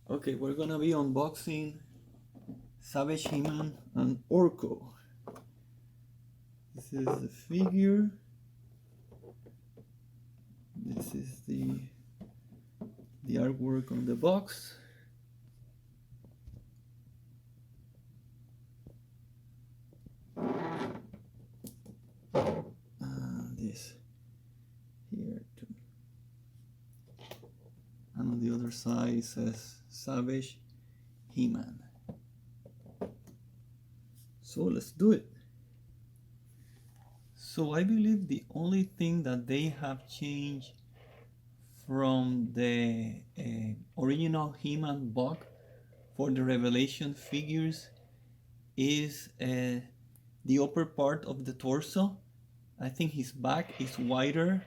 Okay, we're gonna be unboxing Savage He-Man and Orko. This is the figure. This is the artwork on the box. And this here too. And on the other side it says Savage He-Man. So let's do it. So I believe the only thing that they have changed from the original He-Man box for the Revelation figures is the upper part of the torso. I think his back is wider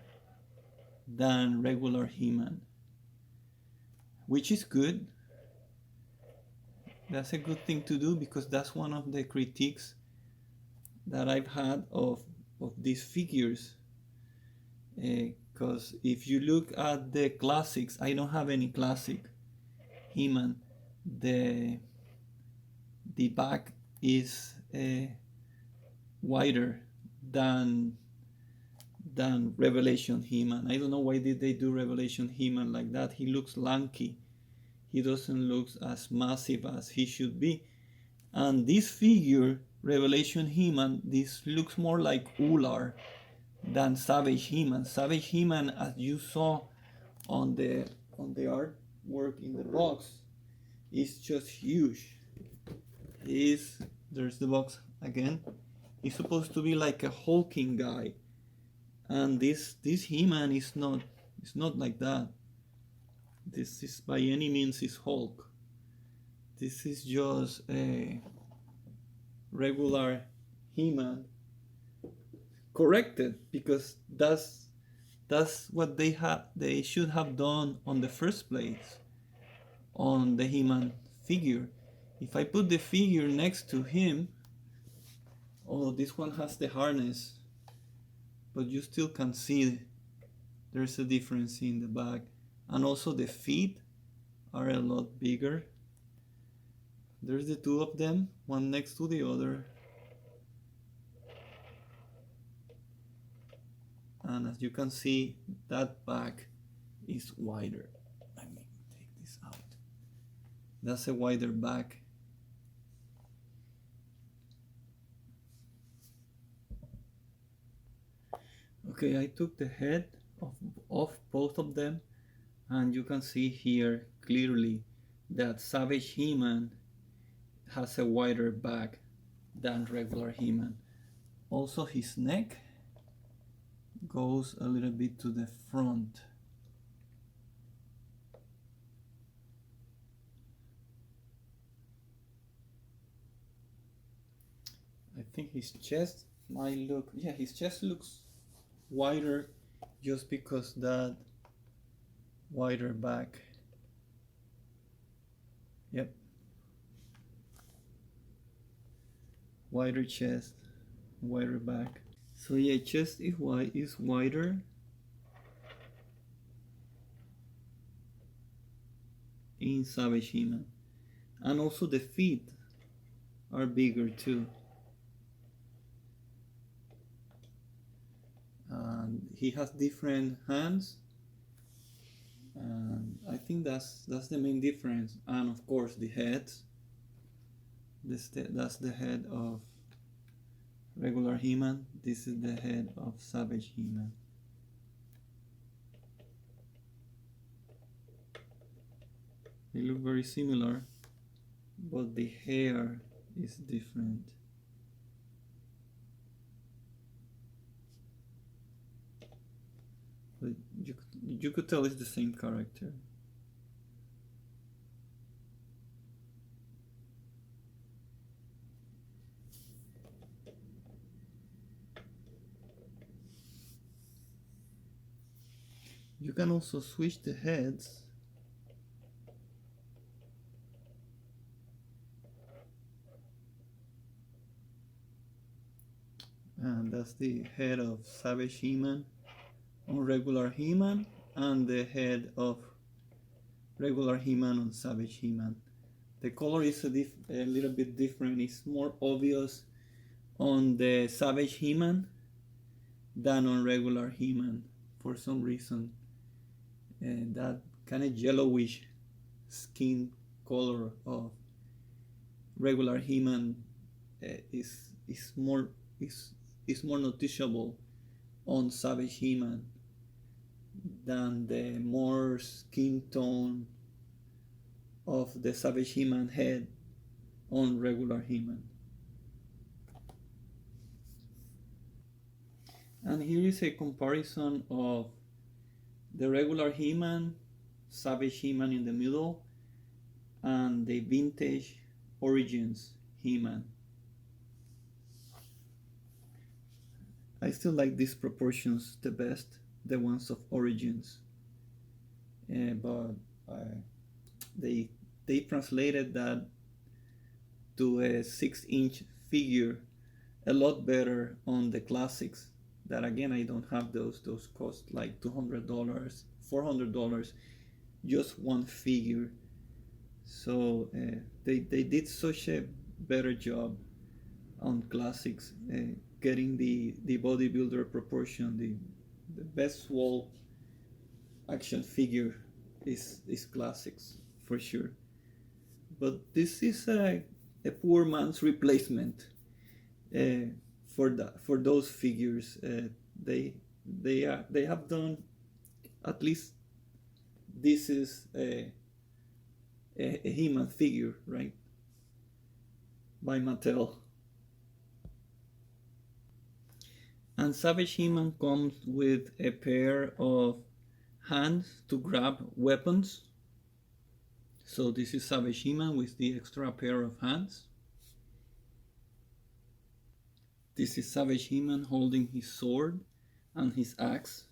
than regular He-Man, which is good. That's a good thing to do because that's one of the critiques that I've had of these figures. Because if you look at the classics, I don't have any classic He-Man. The back is wider than Revelation He-Man. I don't know why did they do Revelation He-Man like that. He looks lanky. He doesn't look as massive as he should be. And this figure, Revelation He-Man, this looks more like Ular than Savage He-Man. Savage He-Man, as you saw on the artwork in the box, is just huge. There's the box again. He's supposed to be like a hulking guy, and this He-Man is not like that. This is by any means is Hulk. This is just a regular He-Man corrected, because that's what they should have done on the first place on the He-Man figure. If I put the figure next to him, oh, this one has the harness, but you still can see there's a difference in the back, and also the feet are a lot bigger. There's the two of them, one next to the other, and as you can see, that back is wider. Let me take this out. That's a wider back. Okay, I took the head off both of them, and you can see here clearly that Savage He-Man has a wider back than regular He-Man. Also, his neck goes a little bit to the front. I think his chest might look, yeah, his chest looks wider just because that wider back. Yep. Wider chest, wider back. So yeah, chest is wider. In Savage He-Man. And also the feet are bigger too. And he has different hands, and I think that's the main difference. And of course the heads. That's the head of regular He-Man. This is the head of Savage He-Man. They look very similar, but the hair is different. But you could tell it's the same character. You can also switch the heads. And that's the head of Savage He-Man on regular He-Man, and the head of regular He-Man and Savage He-Man. The color is a little bit different. It's more obvious on the Savage He-Man than on regular He-Man for some reason. And that kind of yellowish skin color of regular He-Man is more noticeable on Savage He-Man than the more skin tone of the Savage He-Man head on regular He-Man. And here is a comparison of the regular He-Man, Savage He-Man in the middle, and the vintage Origins He-Man. I still like these proportions the best, the ones of Origins, but they translated that to a 6-inch figure a lot better on the classics. That again, I don't have those. Those cost like $200, $400, just one figure. So they did such a better job on classics, getting the bodybuilder proportion. The best swole action figure is classics for sure. But this is a poor man's replacement for those figures. They have done, at least this is a He-Man figure, right, by Mattel. And Savage He-Man comes with a pair of hands to grab weapons. So this is Savage He-Man with the extra pair of hands. This is Savage He-Man holding his sword and his axe.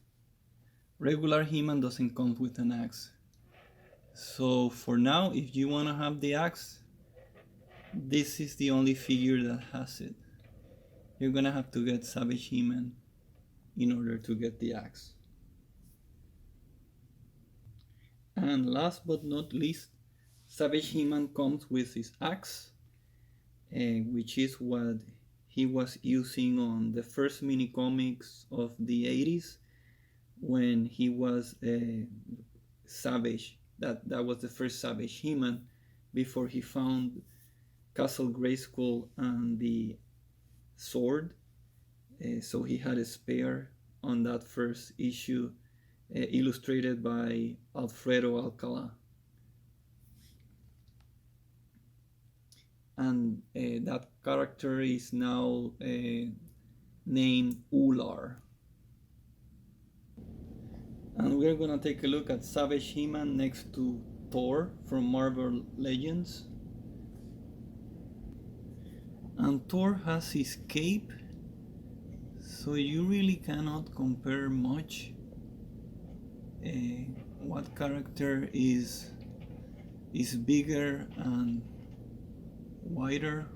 Regular He-Man doesn't come with an axe. So for now, if you want to have the axe, this is the only figure that has it. You're gonna have to get Savage He-Man in order to get the axe. And last but not least, Savage He-Man comes with his axe, which is what he was using on the first mini comics of the 80s when he was a Savage. That was the first Savage He-Man before he found Castle Grayskull and the sword. So he had a spare on that first issue, illustrated by Alfredo Alcala. And that character is now named Ular. And we're gonna take a look at Savage He-Man next to Thor from Marvel Legends. And Thor has his cape, so you really cannot compare much. What character is bigger and wider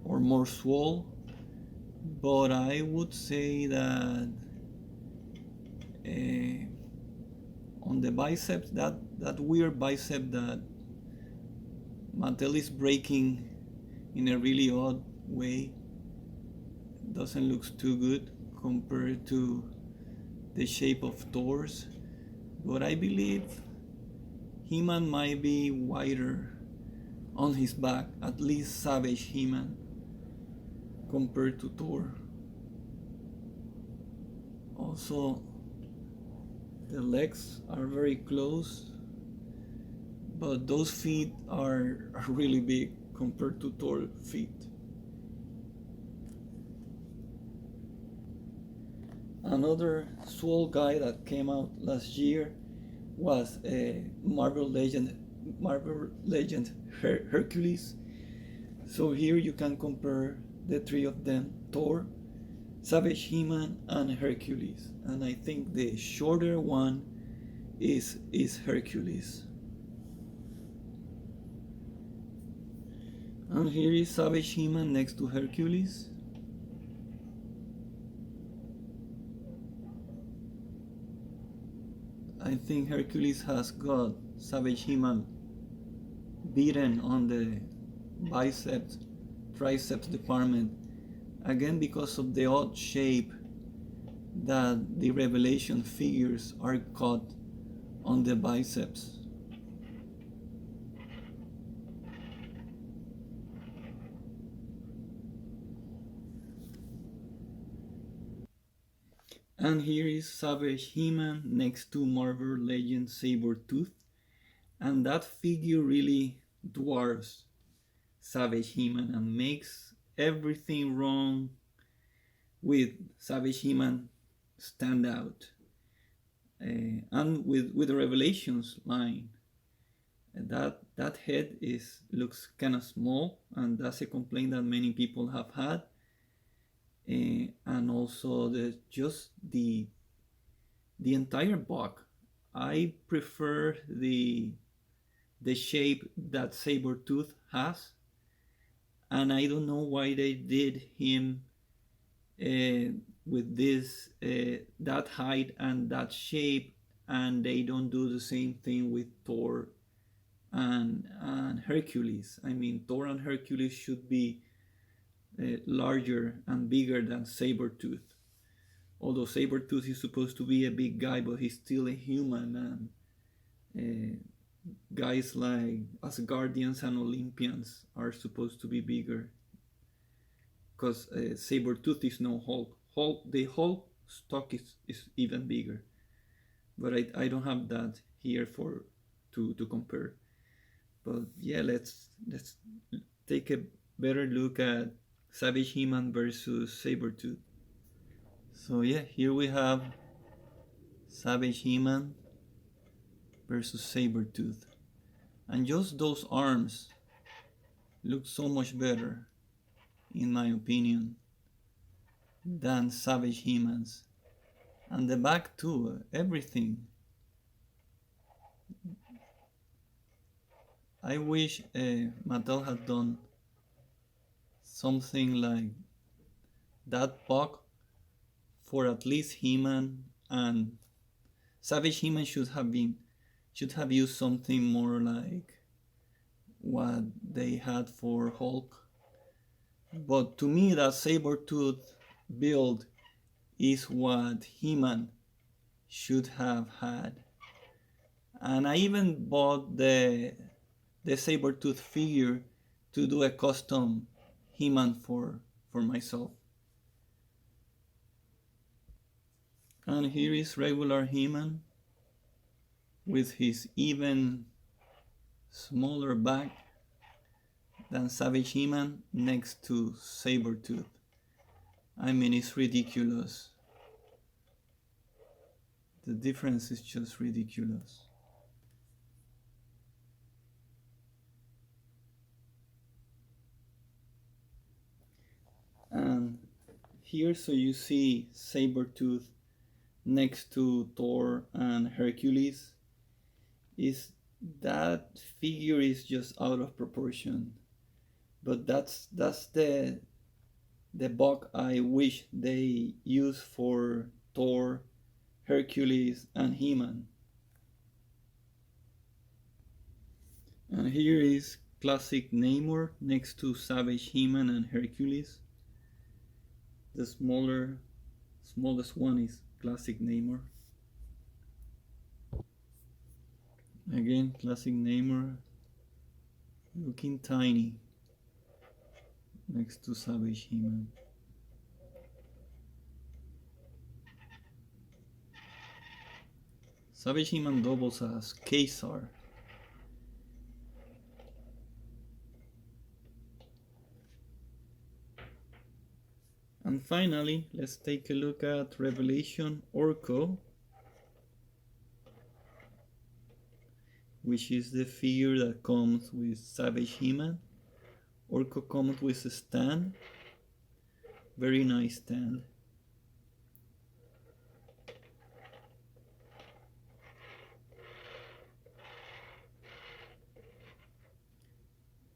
or more swole? But I would say that on the biceps, that weird bicep that Mattel is breaking in a really odd way, doesn't look too good compared to the shape of Thor's. But I believe He-Man might be wider on his back, at least Savage He-Man, compared to Thor. Also, the legs are very close, but those feet are really big compared to Thor's feet. Another swole guy that came out last year was a Marvel Legend Hercules. So here you can compare the three of them: Thor, Savage He-Man, and Hercules. And I think the shorter one is Hercules. And here is Savage He-Man next to Hercules. I I think Hercules has got Savage He-Man beaten on the biceps, triceps department, again because of the odd shape that the Revelation figures are cut on the biceps. And here is Savage He-Man next to Marvel Legends Sabretooth, and that figure really dwarfs Savage He-Man and makes everything wrong with Savage He-Man stand out. And with the Revelations line, that head looks kind of small, and that's a complaint that many people have had. And also the entire box. I prefer the shape that Sabretooth has, and I don't know why they did him with this that height and that shape, and they don't do the same thing with Thor and Hercules. I mean, Thor and Hercules should be larger and bigger than Sabretooth. Although Sabretooth is supposed to be a big guy, but he's still a human, and guys like Asgardians and Olympians are supposed to be bigger. Because Sabretooth is no Hulk. The Hulk stock is even bigger. But I don't have that here to compare. But yeah, let's take a better look at Savage He-Man versus Sabretooth. So yeah, here we have Savage He-Man versus Sabretooth. And just those arms look so much better, in my opinion, than Savage He-Man's. And the back too, everything. I wish Mattel had done something like that puck for at least He-Man, and Savage He-Man should have used something more like what they had for Hulk. But to me, that Sabretooth build is what He-Man should have had. And I even bought the Sabretooth figure to do a custom He-Man for myself. And here is regular He-Man with his even smaller back than Savage He-Man next to Sabretooth. I mean, it's ridiculous. The difference is just ridiculous. And here, so you see Sabretooth next to Thor and Hercules. That figure is just out of proportion. But that's the buck I wish they used for Thor, Hercules, and He-Man. And here is classic Namor next to Savage He-Man and Hercules. The smallest one is classic Namor. Again, classic Namor looking tiny next to Savage He-Man. Savage He-Man doubles as Caesar. And finally, let's take a look at Revelation Orko, which is the figure that comes with Savage He-Man. Orko comes with a stand, very nice stand.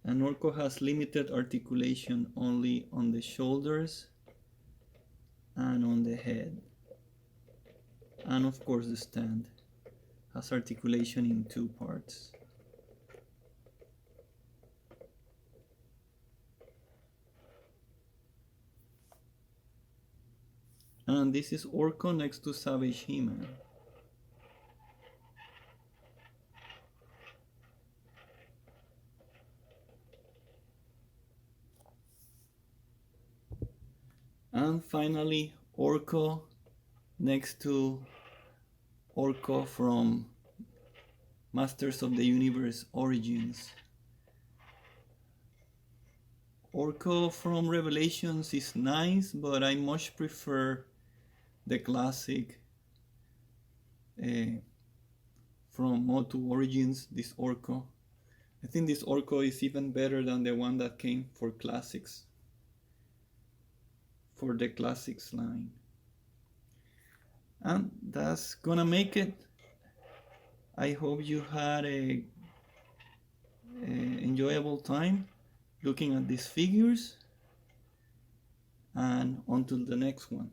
And Orko has limited articulation only on the shoulders and on the head. And of course the stand has articulation in two parts. And this is Orko next to Savage He-Man. And finally, Orko next to Orko from Masters of the Universe Origins. Orko from Revelations is nice, but I much prefer the classic from Motu Origins, this Orko. I think this Orko is even better than the one that came for classics, for the classics line. And that's gonna make it. I hope you had a enjoyable time looking at these figures, and until the next one.